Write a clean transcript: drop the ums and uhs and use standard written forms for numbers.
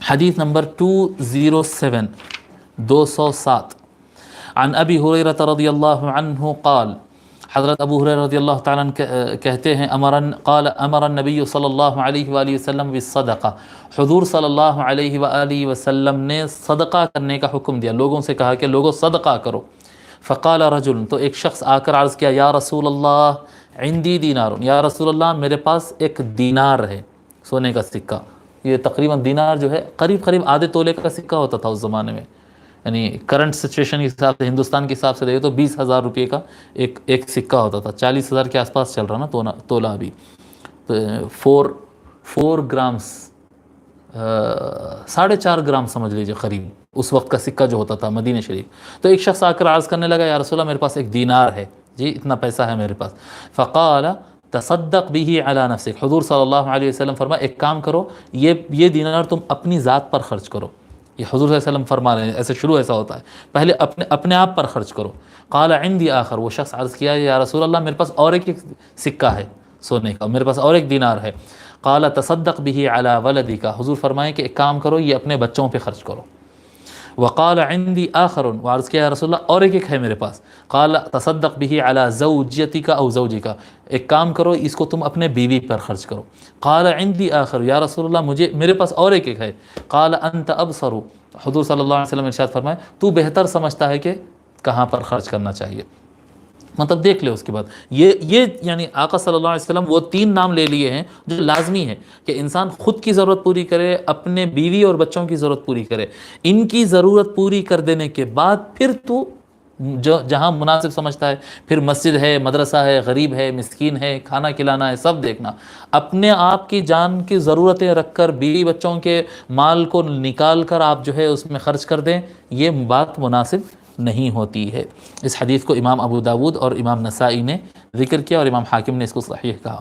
حدیث نمبر 207 207 عن ابی ہریرہ رضی اللہ عنہ قال، حضرت ابو ہریرہ رضی اللہ تعالیٰ عنہ کہتے ہیں قال امر النبی صلی اللہ علیہ وآلہ وسلم بالصدقہ، حضور صلی اللہ علیہ وآلہ وسلم نے صدقہ کرنے کا حکم دیا، لوگوں سے کہا کہ لوگوں صدقہ کرو۔ فقال رجل، تو ایک شخص آ کر عرض کیا، یا رسول اللہ عندی دینار، یا رسول اللہ میرے پاس ایک دینار ہے، سونے کا سکہ۔ یہ تقریباً دینار جو ہے قریب آدھے تولے کا سکہ ہوتا تھا اس زمانے میں، یعنی کرنٹ سچویشن کے حساب سے، ہندوستان کے حساب سے دیکھیں تو 20,000 روپے کا ایک سکہ ہوتا تھا، 40,000 کے آس پاس چل رہا نا تولہ ابھی، تو 4 گرامس 4.5 گرام سمجھ لیجیے قریب اس وقت کا سکہ جو ہوتا تھا مدینہ شریف۔ تو ایک شخص آ کر عرض کرنے لگا، یا رسول اللہ میرے پاس ایک دینار ہے، جی اتنا پیسہ ہے میرے پاس۔ فقال تصدق به علی نفسک، حضور صلی اللہ علیہ وسلم فرمایا ایک کام کرو، یہ دینار تم اپنی ذات پر خرچ کرو۔ یہ حضور صلی اللہ علیہ وسلم فرما رہے ہیں، ایسے شروع ایسا ہوتا ہے، پہلے اپنے آپ پر خرچ کرو۔ قال عندي آخر، وہ شخص عرض کیا، یا رسول اللہ میرے پاس اور ایک سکہ ہے سونے کا، میرے پاس اور ایک دینار ہے۔ قال تصدق به علی ولدک، حضور فرمائے کہ ایک کام کرو، یہ اپنے بچوں پہ خرچ کرو۔ وقال عندي آخر، وعرض کیا، یا رسول اللہ اور ایک ہے میرے پاس۔ قال تصدق به علی زوجتک او زوجک، ایک کام کرو اس کو تم اپنے بیوی پر خرچ کرو۔ قال عندي آخر، یا رسول اللہ میرے پاس اور ایک ہے۔ قال انت ابصر، حضور صلی اللہ علیہ وسلم ارشاد فرمائے تو بہتر سمجھتا ہے کہ کہاں پر خرچ کرنا چاہیے۔ مطلب دیکھ لے اس کے بعد یہ یعنی آقا صلی اللہ علیہ وسلم وہ 3 نام لے لیے ہیں جو لازمی ہے کہ انسان خود کی ضرورت پوری کرے، اپنے بیوی اور بچوں کی ضرورت پوری کرے، ان کی ضرورت پوری کر دینے کے بعد پھر تو جہاں مناسب سمجھتا ہے، پھر مسجد ہے، مدرسہ ہے، غریب ہے، مسکین ہے، کھانا کھلانا ہے، سب دیکھنا۔ اپنے آپ کی جان کی ضرورتیں رکھ کر بیوی بچوں کے مال کو نکال کر آپ جو ہے اس میں خرچ کر دیں، یہ بات مناسب نہیں ہوتی ہے۔ اس حدیث کو امام ابو داود اور امام نسائی نے ذکر کیا اور امام حاکم نے اس کو صحیح کہا۔